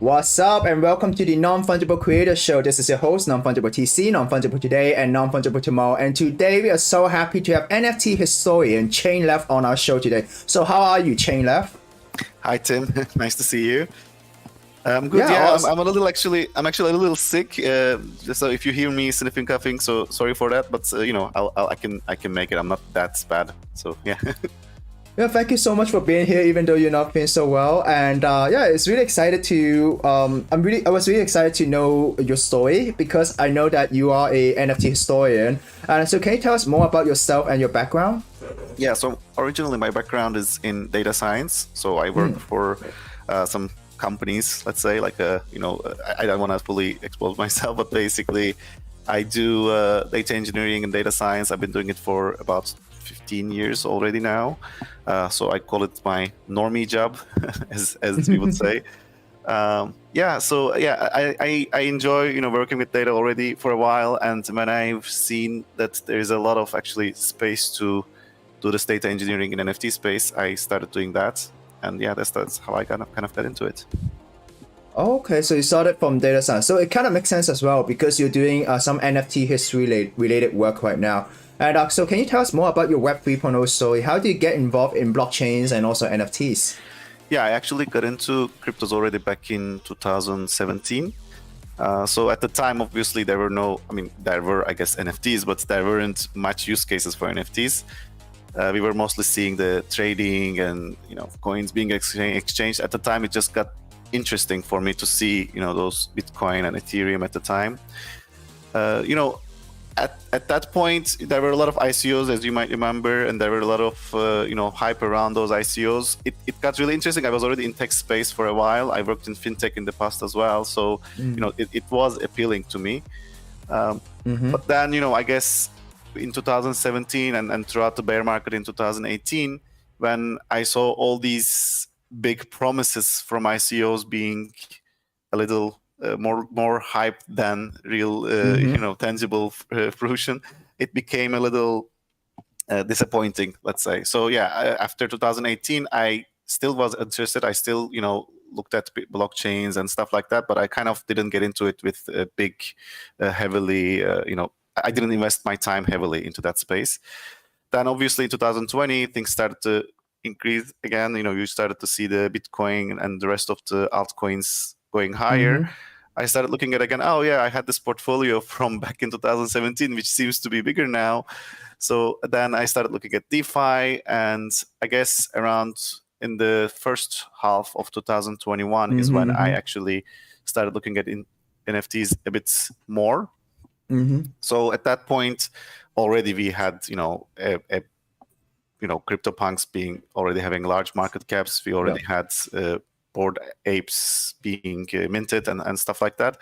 What's up, and welcome to the Non-Fungible Creator Show. This is your host, Non-Fungible TC, Non-Fungible Today, and Non-Fungible Tomorrow. And today we are so happy to have NFT Historian ChainLeft on our show today. So how are you, ChainLeft? Hi, Tim. Nice to see you. I'm good. I'm a little I'm actually a little sick. So if you hear me sniffing, coughing, so sorry for that. But I can make it. I'm not that bad. So yeah. Yeah, thank you so much for being here, even though you're not feeling so well. And it's really excited to. I was really excited to know your story because I know that you are a NFT historian. And so, can you tell us more about yourself and your background? Yeah. So originally, my background is in data science. So I work for some companies. Let's say I don't want to fully expose myself, but basically, I do data engineering and data science. I've been doing it for about 15 years already now. So I call it my normie job, as we would say. I enjoy working with data already for a while, and when I've seen that there is a lot of actually space to do this data engineering in NFT space, I started doing that, and that's how I kind of got into it. Okay, so you started from data science. So it kind of makes sense as well because you're doing some NFT history related work right now. And so can you tell us more about your Web 3.0 story? How did you get involved in blockchains and also NFTs? Yeah, I actually got into cryptos already back in 2017. So at the time, obviously, there were, I guess, NFTs, but there weren't much use cases for NFTs. We were mostly seeing the trading and, coins being exchanged. At the time, it just got interesting for me to see, those Bitcoin and Ethereum at the time. At that point, there were a lot of ICOs, as you might remember, and there were a lot of hype around those ICOs. It got really interesting. I was already in tech space for a while. I worked in fintech in the past as well, so it was appealing to me. But then, I guess in 2017 and throughout the bear market in 2018, when I saw all these big promises from ICOs being a little more hype than real, tangible fruition, it became a little disappointing, let's say. So after 2018, I still was interested. I still, looked at blockchains and stuff like that, but I kind of didn't get into it with big, heavily, I didn't invest my time heavily into that space. Then obviously in 2020, things started to increase again. You started to see the Bitcoin and the rest of the altcoins going higher. I started looking at again, I had this portfolio from back in 2017, which seems to be bigger now. So then I started looking at DeFi, and I guess around in the first half of 2021 is when I actually started looking at NFTs a bit more. So at that point, already we had, CryptoPunks being already having large market caps. We already had Bored Apes being minted and stuff like that.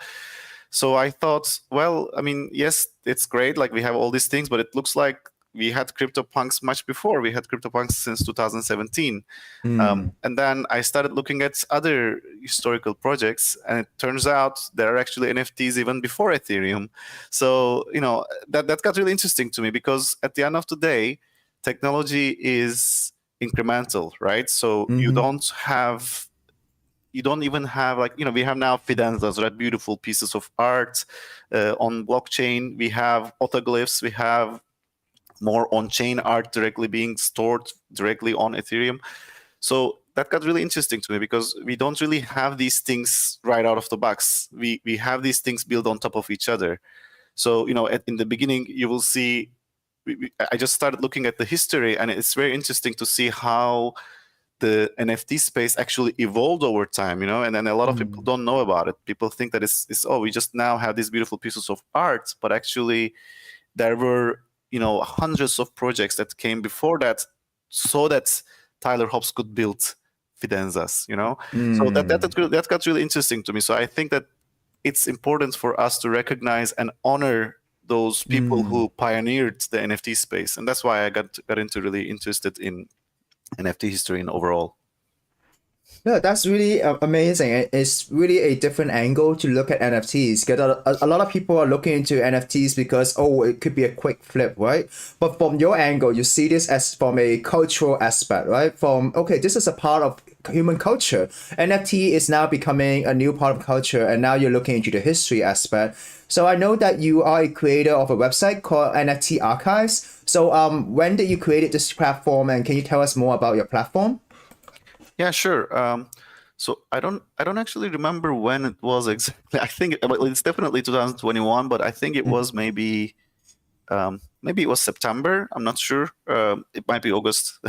So I thought, yes, it's great. Like we have all these things, but it looks like we had CryptoPunks much before. We had CryptoPunks since 2017. And then I started looking at other historical projects, and it turns out there are actually NFTs even before Ethereum. So, that got really interesting to me because at the end of the day, technology is incremental, right? So you don't even have we have now fidenzas, right? Beautiful pieces of art on blockchain. We have autoglyphs. We have more on-chain art directly being stored directly on Ethereum. So that got really interesting to me because we don't really have these things right out of the box. We have these things built on top of each other. So, in the beginning, you will see, I just started looking at the history, and it's very interesting to see how the NFT space actually evolved over time, and then a lot of people don't know about it. People think that we just now have these beautiful pieces of art, but actually there were, hundreds of projects that came before that so that Tyler Hobbs could build fidenzas, So that got really interesting to me. So I think that it's important for us to recognize and honor those people who pioneered the NFT space. And that's why I got really interested in NFT history and overall. Yeah, that's really amazing. It's really a different angle to look at NFTs. Because a lot of people are looking into NFTs because, oh, it could be a quick flip, right? But from your angle, you see this as from a cultural aspect, right? From, okay, this is a part of human culture. NFT is now becoming a new part of culture, and now you're looking into the history aspect. So I know that you are a creator of a website called NFT Archives. So when did you create this platform, and can you tell us more about your platform? Yeah, sure. So I don't actually remember when it was exactly. I think well, it's definitely 2021, but I think it was maybe it was September. I'm not sure. It might be August.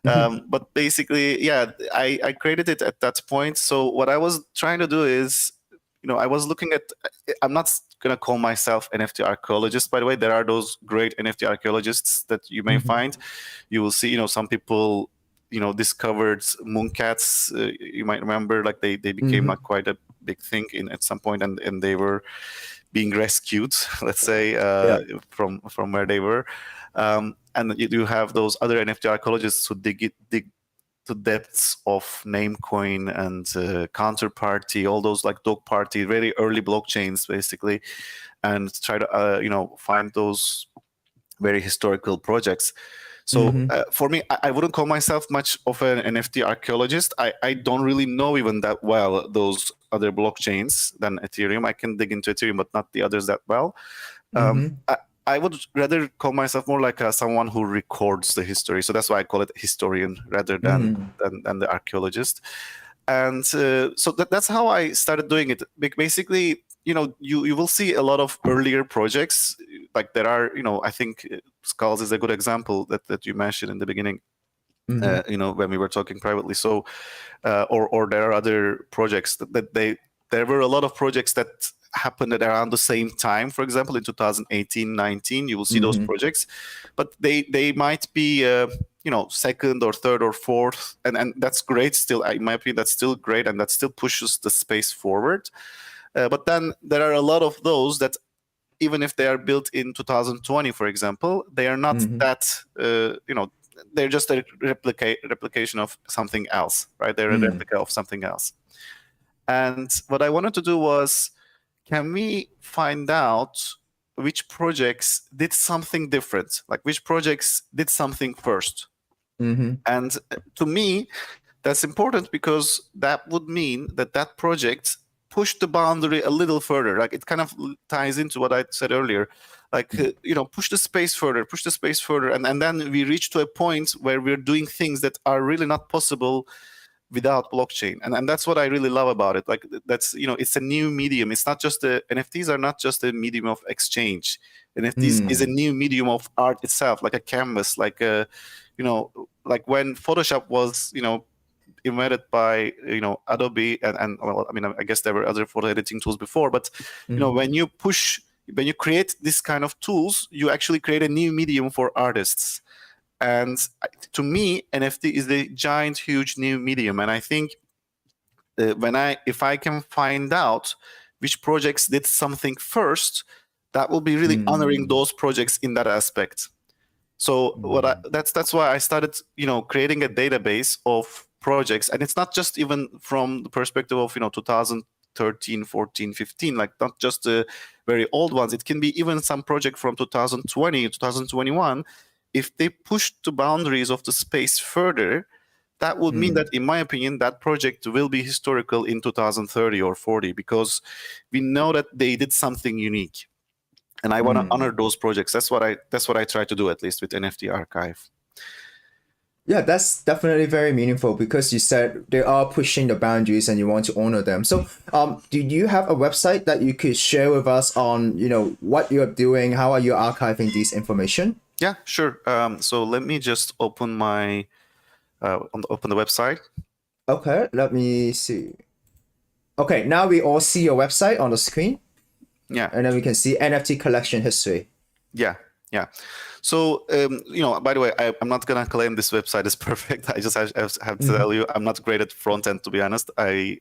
But basically, yeah, I created it at that point. So what I was trying to do is, I was looking at. I'm not gonna call myself NFT archaeologist. By the way, there are those great NFT archaeologists that you may find. You will see, some people, discovered mooncats. You might remember, like they became like quite a big thing at some point, and they were being rescued, let's say, Yeah. from where they were. And you do have those other NFT archaeologists who dig to depths of Namecoin and Counterparty, all those like dog party, very early blockchains, basically, and try to find those very historical projects. So for me, I wouldn't call myself much of an NFT archaeologist. I don't really know even that well those other blockchains than Ethereum. I can dig into Ethereum, but not the others that well. I would rather call myself more like someone who records the history. So that's why I call it historian rather than the archaeologist. And so that's how I started doing it. Basically, you will see a lot of earlier projects. Like there are, I think Skulls is a good example that you mentioned in the beginning. When we were talking privately. So, or there are other projects there were a lot of projects that happened at around the same time. For example, in 2018, 19, you will see those projects, but they might be, second or third or fourth, and that's great. Still, in my opinion, that's still great, and that still pushes the space forward. But then there are a lot of those that, even if they are built in 2020, for example, they are not that, they're just a replication of something else, right? They're a replica of something else. And what I wanted to do was, can we find out which projects did something different? Like which projects did something first? And to me, that's important because that would mean that project pushed the boundary a little further. Like it kind of ties into what I said earlier. Like, push the space further. And then we reach to a point where we're doing things that are really not possible without blockchain. And that's what I really love about it. Like that's, it's a new medium. It's not just NFTs are not just a medium of exchange. NFTs is a new medium of art itself, like a canvas, like a, like when Photoshop was, invented by Adobe and well, I mean, I guess there were other photo editing tools before, but when you create this kind of tools, you actually create a new medium for artists. And to me, NFT is a giant, huge new medium. And I think if I can find out which projects did something first, that will be really honoring those projects in that aspect. So that's why I started, creating a database of projects, and it's not just even from the perspective of 2013, 14, 15, like not just the very old ones. It can be even some project from 2020, 2021. If they push the boundaries of the space further, that would mean that, in my opinion, that project will be historical in 2030 or 40, because we know that they did something unique. And I want to honor those projects. That's what I try to do, at least with NFT Archive. Yeah, that's definitely very meaningful because you said they are pushing the boundaries and you want to honor them. So, do you have a website that you could share with us on, what you're doing? How are you archiving this information? Yeah, sure. So let me just open my open the website. Okay, let me see. Okay, now we all see your website on the screen. Yeah. And then we can see NFT collection history. Yeah. So, by the way, I'm not going to claim this website is perfect. I just have to tell you, I'm not great at front end, to be honest. I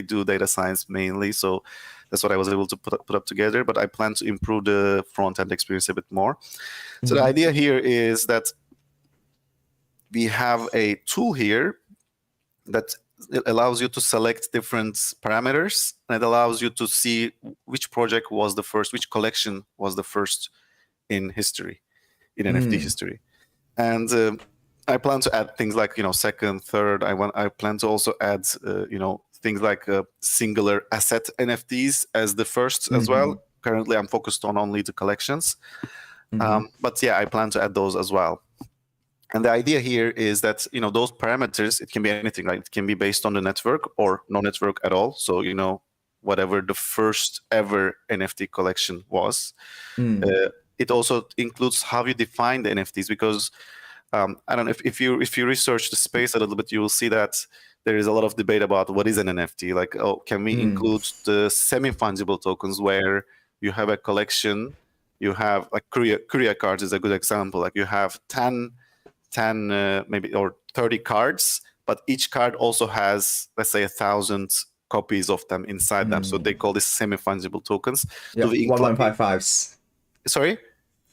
do data science mainly, so that's what I was able to put up together. But I plan to improve the front end experience a bit more. So the idea here is that we have a tool here that it allows you to select different parameters, and it allows you to see which project was the first, which collection was the first in history, in NFT history. And I plan to add things like, second, third. I plan to also add, things like singular asset NFTs as the first as well. Currently, I'm focused on only the collections. But yeah, I plan to add those as well. And the idea here is that, those parameters, it can be anything, right? It can be based on the network or no network at all. So, whatever the first ever NFT collection was. It also includes how you define the NFTs, because I don't know if you research the space a little bit, you will see that there is a lot of debate about what is an NFT. Like, can we include the semi-fungible tokens where you have a collection, you have like courier cards is a good example. Like you have 10 maybe or 30 cards, but each card also has, let's say, 1,000 copies of them inside them. So they call this semi-fungible tokens. Yeah, 1155s. Sorry?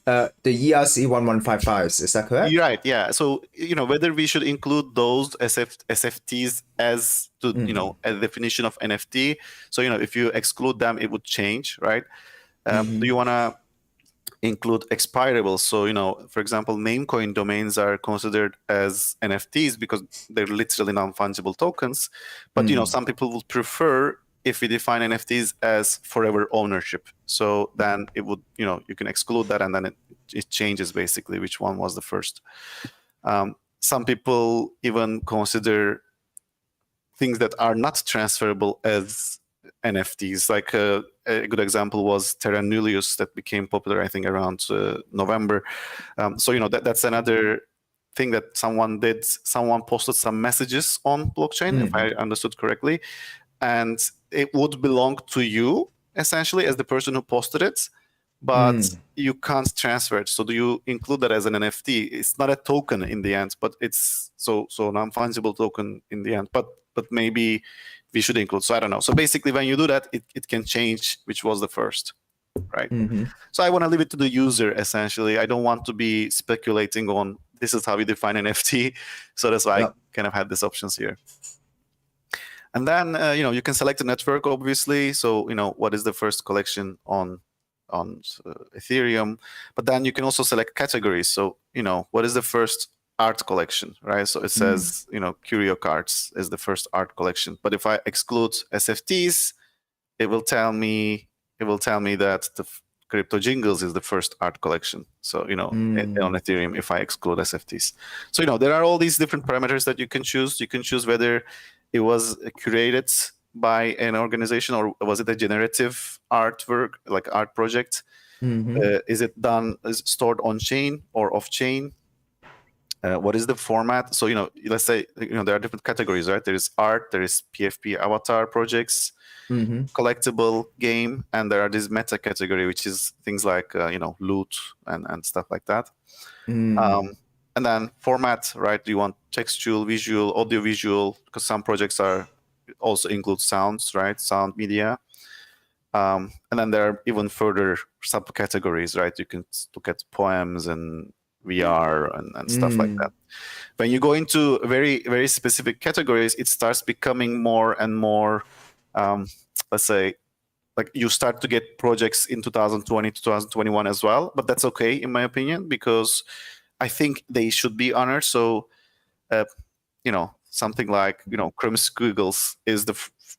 The ERC 1155s, is that correct? You're right, yeah. So, whether we should include those SFTs as to, a definition of NFT. So, if you exclude them, it would change, right? Do you want to include expirables? So, for example, Namecoin domains are considered as NFTs because they're literally non-fungible tokens. But, some people would prefer if we define NFTs as forever ownership. So then it would, you can exclude that, and then it changes basically which one was the first. Some people even consider things that are not transferable as NFTs. Like a good example was Terra Nullius that became popular, I think, around November. So, that's another thing that someone did. Someone posted some messages on blockchain, if I understood correctly. And it would belong to you, essentially, as the person who posted it, but you can't transfer it. So do you include that as an NFT? It's not a token in the end, but it's so non-fungible token in the end. But maybe we should include. So I don't know. So basically, when you do that, it can change which was the first, right? So I want to leave it to the user, essentially. I don't want to be speculating on this is how we define NFT. So that's why I kind of had these options here. And then, you can select a network, obviously. So, what is the first collection on Ethereum? But then you can also select categories. So, what is the first art collection, right? So it says, CurioCards is the first art collection. But if I exclude SFTs, it will tell me that the Crypto Jingles is the first art collection. So, on Ethereum, if I exclude SFTs. So, there are all these different parameters that you can choose. You can choose whether it was curated by an organization or was it a generative artwork, like art project? Is it stored on chain or off chain? What is the format? So, let's say, there are different categories, right? There is art, there is PFP avatar projects, collectible, game, and there are this meta category, which is things like, loot and stuff like that. And then format, right? Do you want textual, visual, audio-visual? Because some projects also include sounds, right? Sound media. And then there are even further subcategories, right? You can look at poems and VR and stuff like that. When you go into very, very specific categories, it starts becoming more and more, let's say, like you start to get projects in 2020, 2021 as well. But that's okay, in my opinion, because I think they should be honored. So, something like, Squiggles is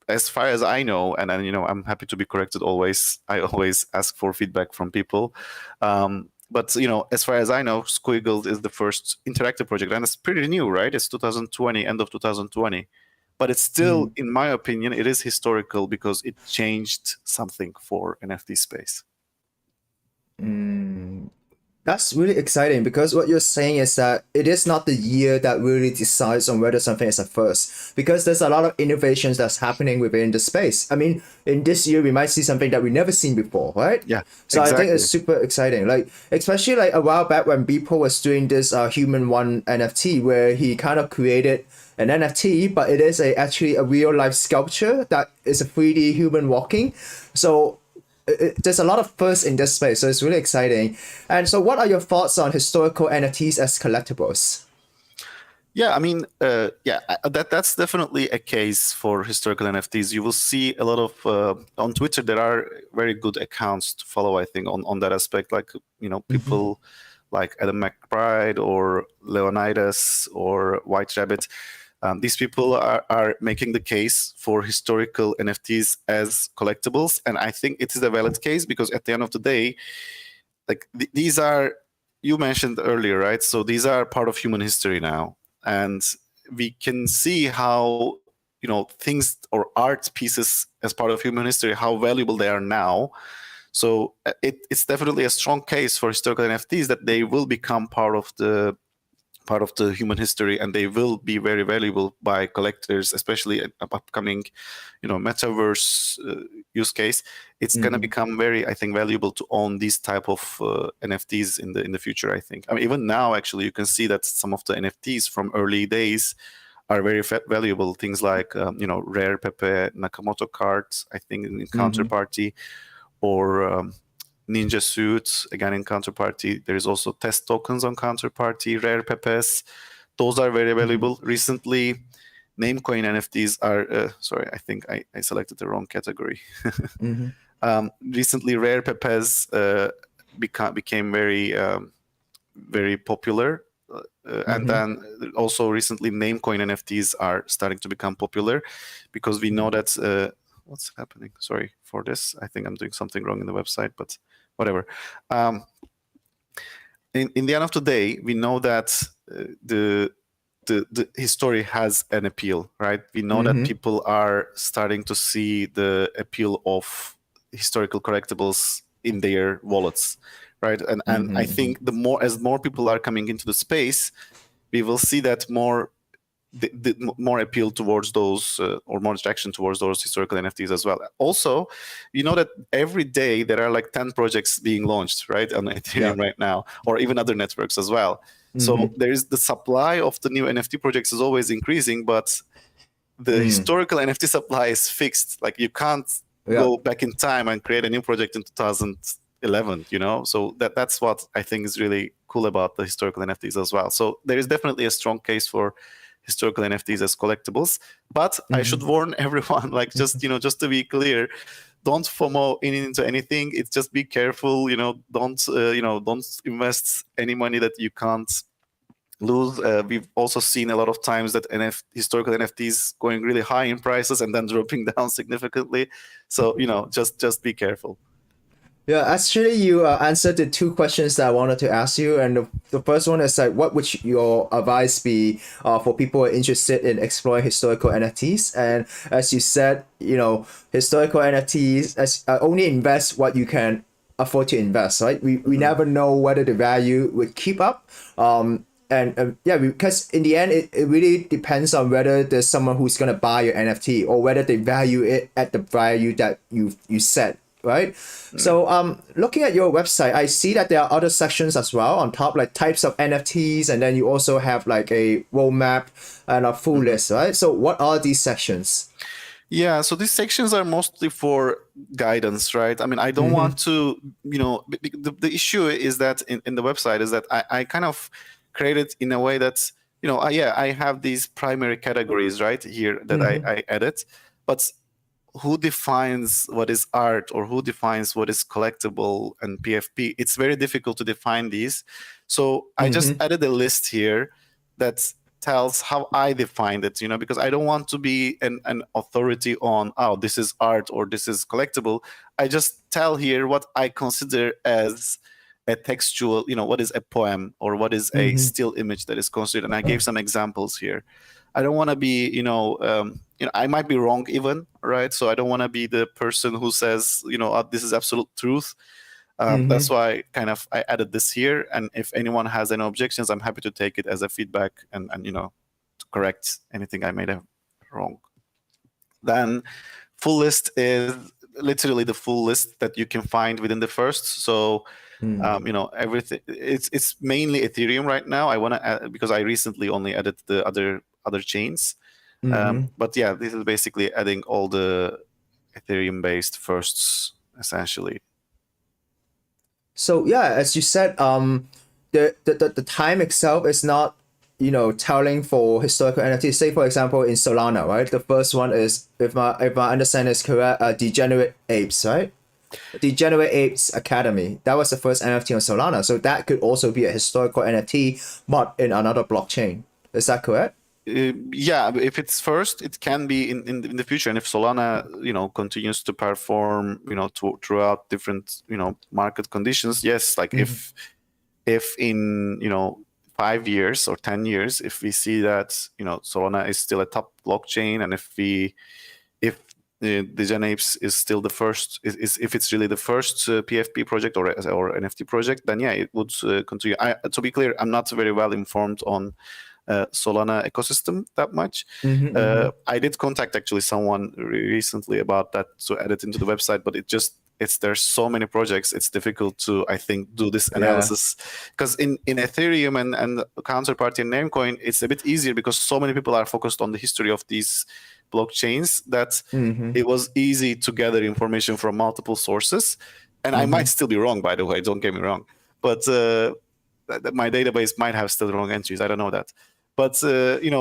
as far as I know, and then, I'm happy to be corrected always. I always ask for feedback from people. But, as far as I know, Squiggle is the first interactive project, and it's pretty new, right? It's 2020, end of 2020. But it's still, in my opinion, it is historical because it changed something for NFT space. That's really exciting, because what you're saying is that it is not the year that really decides on whether something is a first, because there's a lot of innovations that's happening within the space. I mean, in this year, we might see something that we've never seen before, right? Yeah. So exactly. I think it's super exciting. Like, especially like a while back when Beeple was doing this Human One NFT, where he kind of created an NFT, but it is actually a real life sculpture that is a 3D human walking. So there's a lot of firsts in this space, so it's really exciting. And so what are your thoughts on historical NFTs as collectibles? Yeah, I mean, that's definitely a case for historical NFTs. You will see a lot of on Twitter. There are very good accounts to follow, I think, on that aspect. Like people like Adam McBride or Leonidas or White Rabbit. These people are making the case for historical NFTs as collectibles, and I think it is a valid case because at the end of the day, like these are, you mentioned earlier, right? So these are part of human history now, and we can see how things or art pieces as part of human history, how valuable they are now. So it's definitely a strong case for historical NFTs that they will become part of the human history, and they will be very valuable by collectors, especially in upcoming metaverse use case. It's going to become very, I think, valuable to own these type of NFTs in the future. I think, I mean, even now actually you can see that some of the NFTs from early days are very valuable. Things like rare Pepe Nakamoto cards, I think, in Counterparty, or Ninja Suits, again in Counterparty. There is also test tokens on Counterparty, rare Pepes. Those are very valuable. Recently, Namecoin NFTs are, sorry, I think I selected the wrong category. Recently, rare Pepes became very popular. And then also recently, Namecoin NFTs are starting to become popular because we know that, what's happening? Sorry for this. I think I'm doing something wrong in the website, but whatever. In the end of the day, we know that the history has an appeal, right? We know that people are starting to see the appeal of historical collectibles in their wallets, right? And I think as more people are coming into the space, we will see that more more appeal towards those or more attraction towards those historical NFTs as well. Also, you know that every day there are like 10 projects being launched, right, on Ethereum right now, or even other networks as well. So there is the supply of the new NFT projects is always increasing, but the historical NFT supply is fixed. Like you can't go back in time and create a new project in 2011, so that's what I think is really cool about the historical NFTs as well. So there is definitely a strong case for historical NFTs as collectibles, but I should warn everyone, like just to be clear, don't FOMO into anything. It's just be careful, don't invest any money that you can't lose. We've also seen a lot of times that historical NFTs going really high in prices and then dropping down significantly. So just be careful. Yeah, actually, you answered the two questions that I wanted to ask you, and the first one is like, what would your advice be for people who are interested in exploring historical NFTs? And as you said, historical NFTs only invest what you can afford to invest, right? We never know whether the value would keep up. Because in the end, it really depends on whether there's someone who's gonna buy your NFT or whether they value it at the value that you set. Right. So looking at your website, I see that there are other sections as well on top, like types of NFTs, and then you also have like a roadmap and a full list, right? So what are these sections? Yeah, so these sections are mostly for guidance, right? I mean, I don't want to, the issue is that in the website is that I kind of created in a way that, I have these primary categories right here that I edit, but who defines what is art or who defines what is collectible and PFP? It's very difficult to define these. So I just added a list here that tells how I defined it, because I don't want to be an authority on, this is art or this is collectible. I just tell here what I consider as a textual, what is a poem or what is a still image that is considered. And I gave some examples here. I don't want to be, I might be wrong even, right? So I don't want to be the person who says, this is absolute truth. That's why I added this here. And if anyone has any objections, I'm happy to take it as a feedback and to correct anything I made wrong. Then full list is literally the full list that you can find within the first. So everything, it's mainly Ethereum right now. I want to add, because I recently only added the other chains. But yeah, this is basically adding all the Ethereum based firsts essentially. So yeah, as you said, the time itself is not telling for historical NFTs. Say for example in Solana, right? The first one is, if my understanding is correct, Degenerate Apes, right? Degenerate Apes Academy. That was the first NFT on Solana. So that could also be a historical NFT, but in another blockchain. Is that correct? Yeah, if it's first, it can be in the future, and if Solana continues to perform throughout different market conditions, yes, like if in 5 years or 10 years, if we see that Solana is still a top blockchain, and if the Gen Apes is still the first, if it's really the first PFP project or NFT project, then yeah, it would continue. To be clear, I'm not very well informed on Solana ecosystem that much. I did contact actually someone recently about that to add it into the website, but there's so many projects, it's difficult to, I think, do this analysis, because in Ethereum and counterparty and Namecoin, it's a bit easier because so many people are focused on the history of these blockchains that it was easy to gather information from multiple sources. And I might still be wrong, by the way, don't get me wrong, but my database might have still wrong entries, I don't know that. But in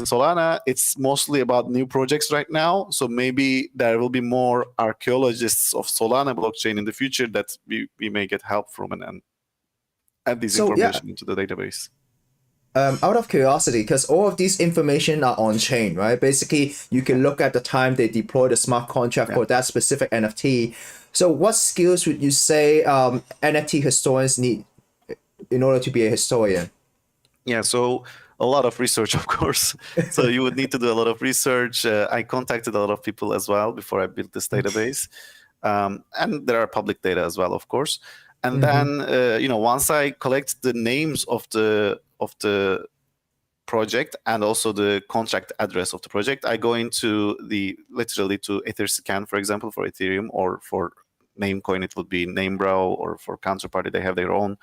Solana, it's mostly about new projects right now. So maybe there will be more archaeologists of Solana blockchain in the future that we may get help from and add this information into the database. Out of curiosity, because all of these information are on chain, right? Basically, you can look at the time they deploy the smart contract for that specific NFT. So what skills would you say NFT historians need in order to be a historian? Yeah, so a lot of research, of course. So you would need to do a lot of research. I contacted a lot of people as well before I built this database. And there are public data as well, of course. And then, once I collect the names of the project and also the contract address of the project, I go into literally to Etherscan, for example, for Ethereum, or for Namecoin, it would be Namebrow, or for Counterparty, they have their own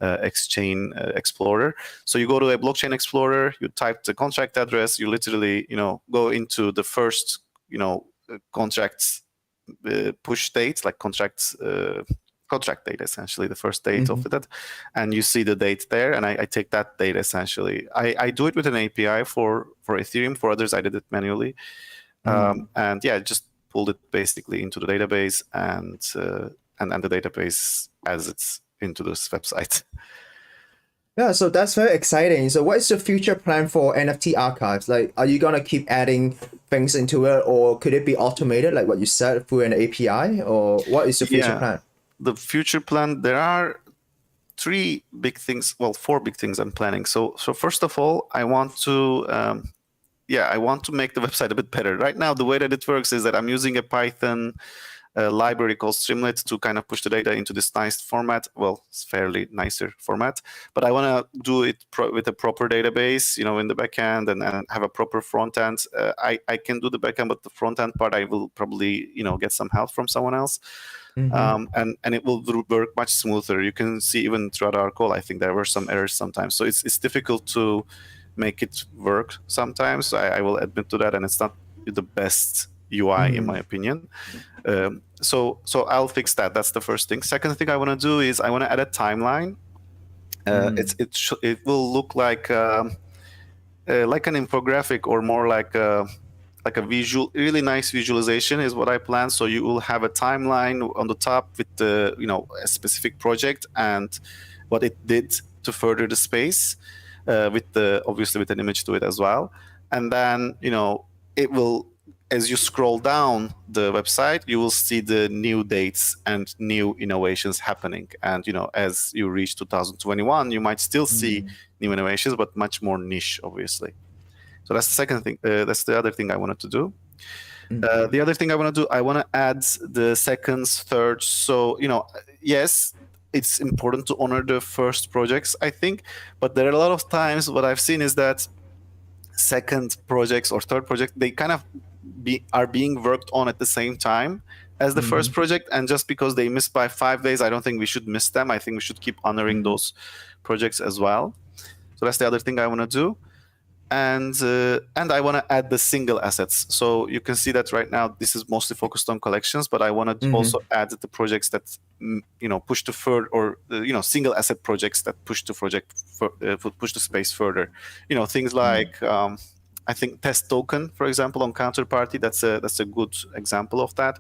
exchange explorer. So you go to a blockchain explorer, you type the contract address, you literally go into the first contracts push date, like contract date, essentially the first date of that, and you see the date there, and I take that date essentially. I do it with an API for Ethereum. For others, I did it manually. And yeah, just pulled it basically into the database, and the database as it's into this website. Yeah, so that's very exciting. So what is your future plan for NFT archives? Like, are you gonna keep adding things into it, or could it be automated, like what you said, through an API, or what is your future plan? The future plan, there are four big things I'm planning. So first of all, I want to make the website a bit better. Right now, the way that it works is that I'm using a Python library called Streamlit to kind of push the data into this nice format. Well, it's fairly nicer format, but I want to do it with a proper database, in the backend, and have a proper front end. I can do the backend, but the front end part, I will probably, get some help from someone else. And it will work much smoother. You can see even throughout our call, I think there were some errors sometimes. So it's difficult to make it work sometimes. I will admit to that, and it's not the best UI in my opinion. So I'll fix that. That's the first thing. Second thing I want to do is I want to add a timeline. It will look like an infographic, or more like a really nice visualization is what I plan. So you will have a timeline on the top with the a specific project and what it did to further the space, obviously with an image to it as well. And then it will, as you scroll down the website, you will see the new dates and new innovations happening. And as you reach 2021, you might still see new innovations, but much more niche, obviously. So that's the second thing. That's the other thing I wanted to do. The other thing I want to do, I want to add the seconds, thirds. So yes, it's important to honor the first projects, I think, but there are a lot of times what I've seen is that second projects or third project, they kind of are being worked on at the same time as the first project, and just because they missed by 5 days, I don't think we should miss them. I think we should keep honoring those projects as well. So that's the other thing I want to do. and I want to add the single assets. So you can see that right now this is mostly focused on collections, but I want to also add the projects that push to further, or single asset projects that push the push the space further. Things like I think Test Token, for example, on Counterparty. That's a good example of that.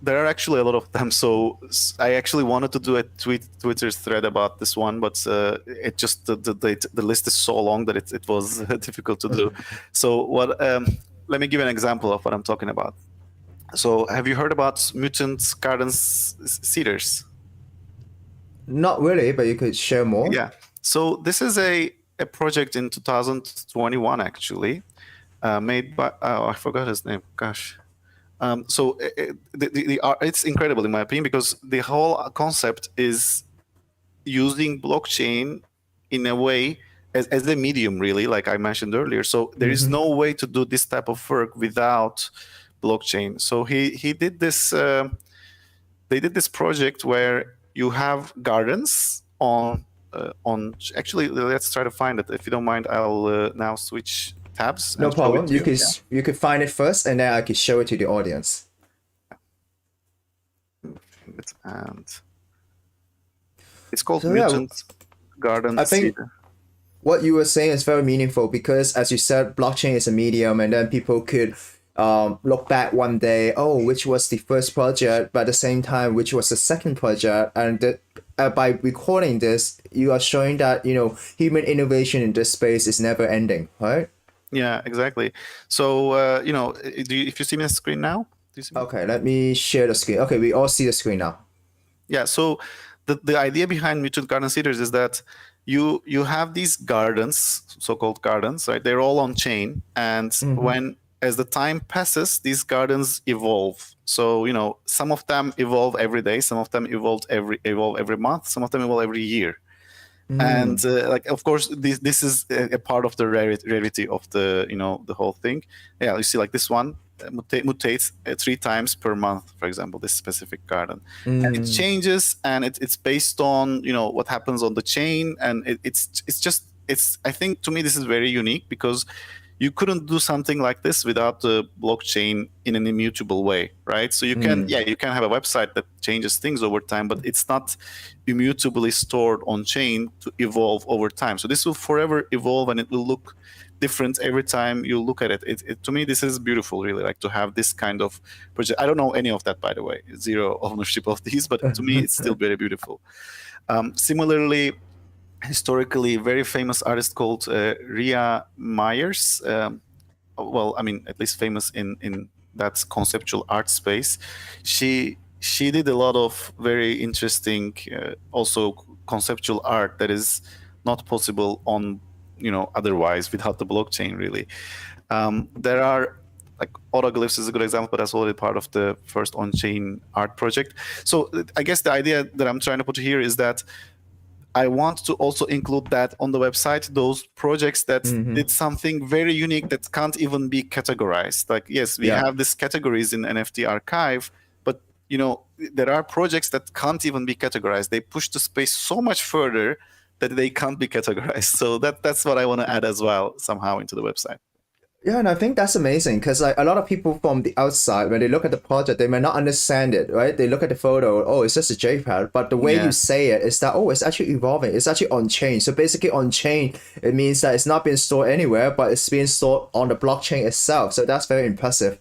There are actually a lot of them. So I actually wanted to do a Twitter thread about this one, but it just the list is so long that it was difficult to do. So let me give an example of what I'm talking about. So have you heard about Mutant Gardens Cedars? Not really, but you could share more. Yeah. So this is a project in 2021 actually, made by I forgot his name. Gosh. So it's incredible in my opinion, because the whole concept is using blockchain in a way as a medium, really, like I mentioned earlier. So there is no way to do this type of work without blockchain. So he did this. They did this project where you have gardens on. Actually, let's try to find it. If you don't mind, I'll now switch tabs. No problem. You could Yeah. you could find it first, and then I could show it to the audience. And it's called Mutant Garden. I think what you were saying is very meaningful, because, as you said, blockchain is a medium, and then people could look back one day, oh, which was the first project, but at the same time, which was the second project, and by recording this, you are showing that human innovation in this space is never ending, right? Yeah, exactly. So if you see me on the screen now, do you see me? Okay, let me share the screen. Okay, we all see the screen now. Yeah. So the idea behind Mutant Garden Cedars is that you have these gardens, so-called gardens, right? They're all on chain, and as the time passes, these gardens evolve. So some of them evolve every day, some of them evolve every month, some of them evolve every year. And of course, this is a part of the rarity of the the whole thing. Yeah, you see, like this one mutates 3 times per month, for example, this specific garden, and it changes, and it's based on what happens on the chain, and it's I think, to me, this is very unique, because you couldn't do something like this without the blockchain in an immutable way, right? So you can have a website that changes things over time, but it's not immutably stored on chain to evolve over time. So this will forever evolve, and it will look different every time you look at it. To me, this is beautiful, really, like to have this kind of project. I don't know any of that, by the way, zero ownership of these, but to me, it's still very beautiful. Similarly, historically very famous artist called Ria Myers. Well, I mean, at least famous in that conceptual art space. She did a lot of very interesting, also conceptual art that is not possible on otherwise without the blockchain, really. There are, like, autoglyphs is a good example, but that's already part of the first on-chain art project. So I guess the idea that I'm trying to put here is that I want to also include that on the website, those projects that did something very unique that can't even be categorized. Like, yes, we have these categories in NFT Archive, but there are projects that can't even be categorized. They push the space so much further that they can't be categorized. So that's what I want to add as well, somehow, into the website. Yeah, and I think that's amazing, because like a lot of people from the outside, when they look at the project, they may not understand it, right? They look at the photo, oh, it's just a JPEG, but the way you say it is that, oh, it's actually evolving, it's actually on chain. So basically on chain, it means that it's not being stored anywhere, but it's being stored on the blockchain itself. So that's very impressive.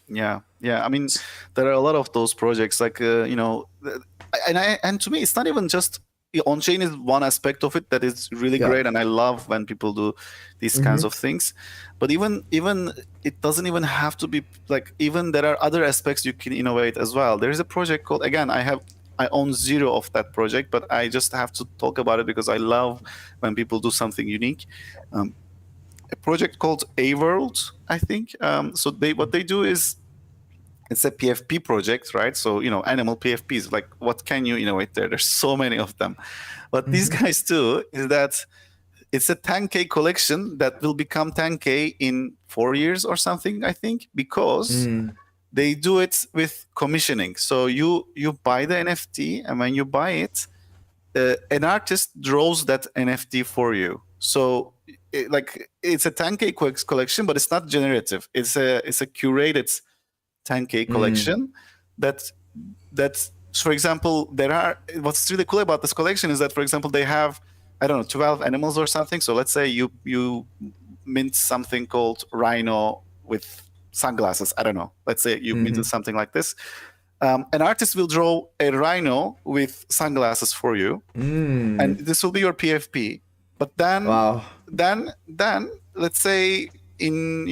Yeah. I mean, there are a lot of those projects, like and to me, it's not even just on-chain is one aspect of it that is really great, and I love when people do these kinds of things. But even it doesn't even have to be like, even there are other aspects you can innovate as well. There is a project called, again, I own 0 of that project, but I just have to talk about it because I love when people do something unique. A project called Aworld, I think. So what they do is, it's a PFP project, right? So, animal PFPs, like, what can you innovate there? There's so many of them. What these guys do is that it's a 10K collection that will become 10K in 4 years or something, I think, because they do it with commissioning. So you buy the NFT, and when you buy it, an artist draws that NFT for you. So it's a 10K collection, but it's not generative. It's a curated 10K collection that for example, what's really cool about this collection is that, for example, they have, I don't know, 12 animals or something. So let's say you mint something called rhino with sunglasses. I don't know. Let's say you minted something like this. An artist will draw a rhino with sunglasses for you, and this will be your PFP. But then, then let's say in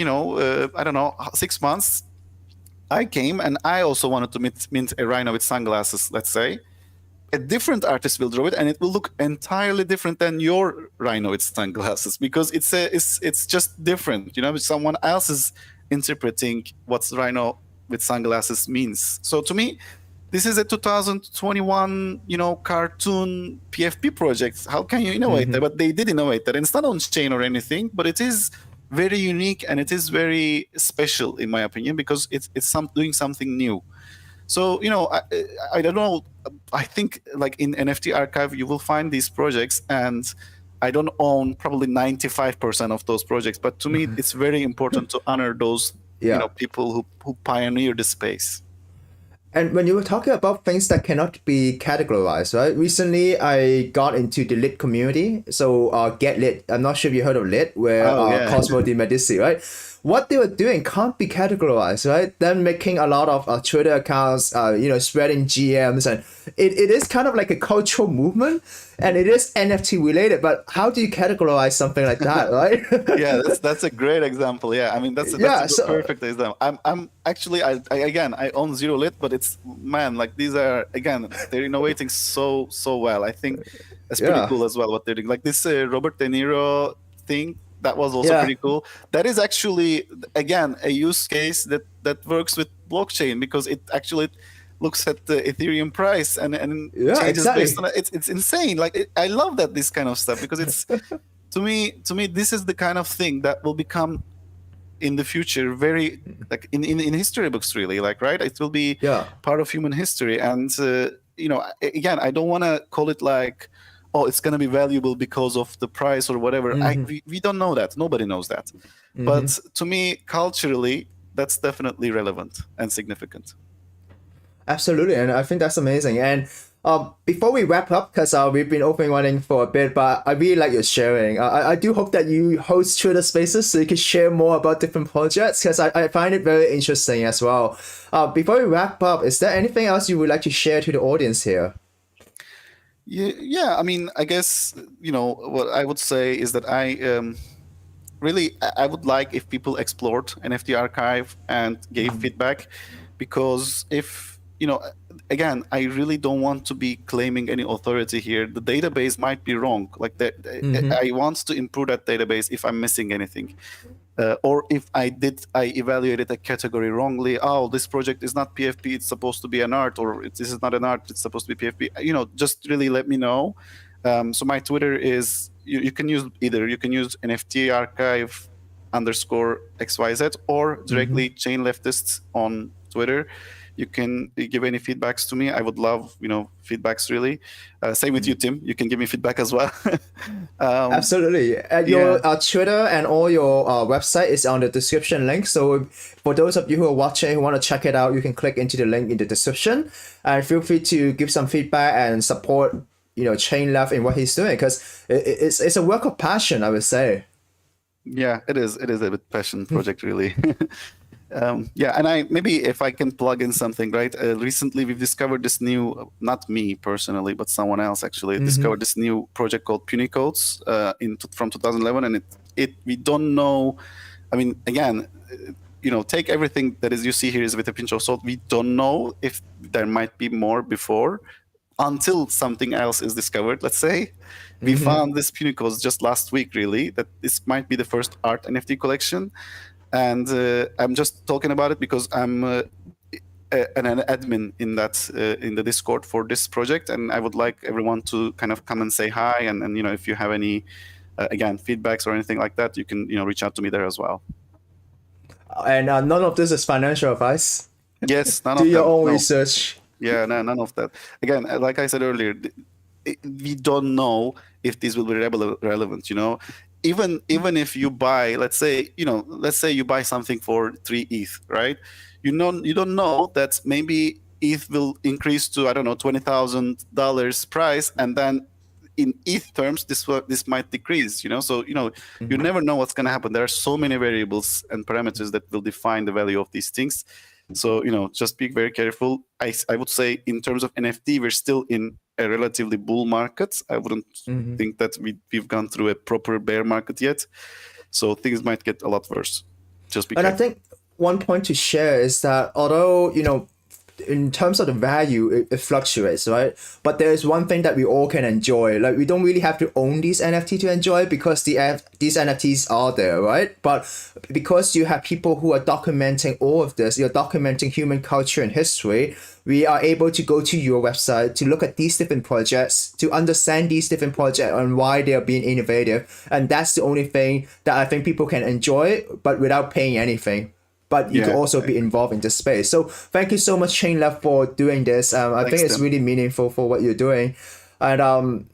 I don't know, 6 months, I came and I also wanted to mint a rhino with sunglasses. Let's say a different artist will draw it, and it will look entirely different than your rhino with sunglasses, because it's just different. Someone else is interpreting what's rhino with sunglasses means. So to me, this is a 2021, cartoon PFP project. How can you innovate that? But they did innovate that, and it's not on chain or anything, but it is very unique and it is very special in my opinion, because it's doing something new. So I don't know. I think like in NFT Archive you will find these projects, and I don't own probably 95% of those projects, but to me it's very important to honor those people who pioneer the space. And when you were talking about things that cannot be categorized, right? Recently, I got into the lit community. So Get Lit. I'm not sure if you heard of Lit, where Cosmo de Medici, right? What they were doing can't be categorized, right? Then making a lot of Twitter accounts, spreading GMs, and it is kind of like a cultural movement, and it is NFT related. But how do you categorize something like that, right? Yeah, that's a great example. Yeah, I mean that's a perfect example. I'm actually I own Zero Lit, but it's like these are they're innovating so well. I think it's pretty cool as well what they're doing. Like this Robert De Niro thing. That was also pretty cool. That is actually, again, a use case that works with blockchain, because it actually looks at the Ethereum price and changes based on it. It's insane. Like I love this kind of stuff, because it's to me this is the kind of thing that will become in the future very like in history books, really, like, right? It will be part of human history. And again, I don't want to call it like, oh, it's going to be valuable because of the price or whatever. We don't know that. Nobody knows that. But to me, culturally, that's definitely relevant and significant. Absolutely. And I think that's amazing. And before we wrap up, because we've been open running for a bit, but I really like your sharing. I do hope that you host Twitter Spaces so you can share more about different projects, because I find it very interesting as well. Before we wrap up, is there anything else you would like to share to the audience here? Yeah. I mean, I guess, what I would say is that I would like if people explored NFT Archive and gave feedback, because if, again, I really don't want to be claiming any authority here. The database might be wrong. Like I want to improve that database if I'm missing anything. Or if I evaluated a category wrongly. Oh, this project is not PFP, it's supposed to be an art, or this is not an art, it's supposed to be PFP. Just really let me know. So my Twitter is, you can use either. You can use NFT Archive _XYZ or directly ChainLeftists on Twitter. You can give any feedbacks to me. I would love, feedbacks, really. Same with you, Tim. You can give me feedback as well. Absolutely. Your Twitter and all your website is on the description link. So for those of you who are watching, who want to check it out, you can click into the link in the description. And feel free to give some feedback and support, ChainLeft in what he's doing, because it's a work of passion, I would say. Yeah, it is. It is a bit passion project, really. And maybe if I can plug in something, right? Recently, we've discovered this new, not me personally, but someone else actually discovered this new project called Punycodes from 2011, and we don't know. I mean, again, take everything that is you see here is with a pinch of salt. We don't know if there might be more before, until something else is discovered. Let's say we found this Punycodes just last week, really, that this might be the first art NFT collection. And I'm just talking about it because I'm an admin in the Discord for this project, and I would like everyone to kind of come and say hi. And if you have any feedbacks or anything like that, you can reach out to me there as well. And none of this is financial advice. Yes, none of that. Do your own research. Yeah, no, none of that. Again, like I said earlier, we don't know if these will be relevant. Even if you buy, let's say you buy something for 3 ETH, right? You don't know that maybe ETH will increase to, I don't know, $20,000 price, and then in ETH terms, this might decrease, So, you never know what's going to happen. There are so many variables and parameters that will define the value of these things. So, just be very careful. I would say in terms of NFT, we're still in a relatively bull market. I wouldn't think that we've gone through a proper bear market yet. So things might get a lot worse. Just be careful. I think one point to share is that although, in terms of the value, it fluctuates, right? But there is one thing that we all can enjoy. Like, we don't really have to own these NFT to enjoy, because these NFTs are there, right? But because you have people who are documenting all of this, you're documenting human culture and history, we are able to go to your website to look at these different projects, to understand these different projects and why they are being innovative. And that's the only thing that I think people can enjoy, but without paying anything. But you can also be involved in this space. So thank you so much, ChainLeft, for doing this. I think it's really meaningful for what you're doing. And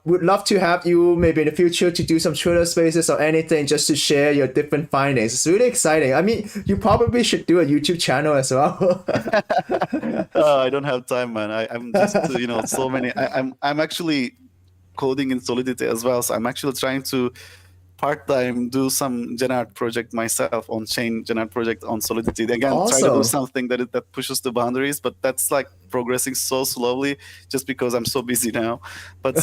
would love to have you maybe in the future to do some Twitter spaces or anything, just to share your different findings. It's really exciting. I mean, you probably should do a YouTube channel as well. I don't have time, man. I'm just, so many. I'm actually coding in Solidity as well. So I'm actually trying to part-time do some Gen Art project myself, on chain Gen Art project on Solidity. Again, try to do something that pushes the boundaries, but that's like progressing so slowly just because I'm so busy now. But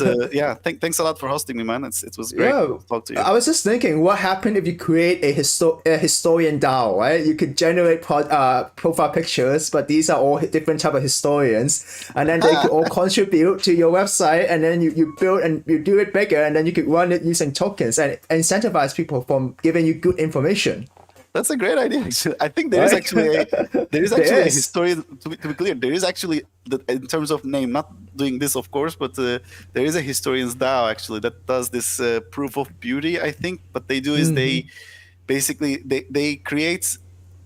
thanks a lot for hosting me, man. It was great to talk to you. I was just thinking, what happened if you create a historian DAO, right? You could generate profile pictures, but these are all different type of historians, and then they could all contribute to your website, and then you build and you do it bigger, and then you could run it using tokens and incentivize people from giving you good information. That's a great idea. Actually, I think there is actually a historian. To be clear, there is actually, in terms of name, not doing this, of course, but there is a historians DAO actually that does this proof of beauty. I think what they do is they basically they create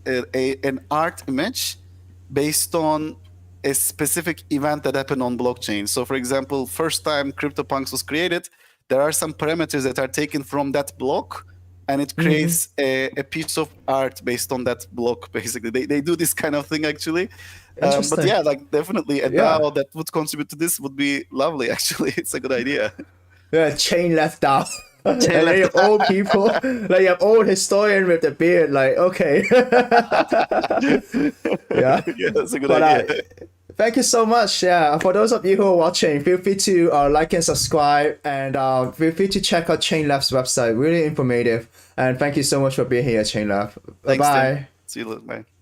an art image based on a specific event that happened on blockchain. So, for example, first time CryptoPunks was created, there are some parameters that are taken from that block, and it creates a piece of art based on that block. Basically, they do this kind of thing actually. But yeah, like definitely a DAO that would contribute to this would be lovely. Actually, it's a good idea. Yeah, ChainLeft DAO. And then you have old people, like you have old historian with the beard. Like, okay. Yeah, that's a good idea. Thank you so much. Yeah, for those of you who are watching, feel free to like and subscribe, and feel free to check out ChainLeft's website. Really informative. And thank you so much for being here, ChainLeft. Bye bye. See you later. Bye.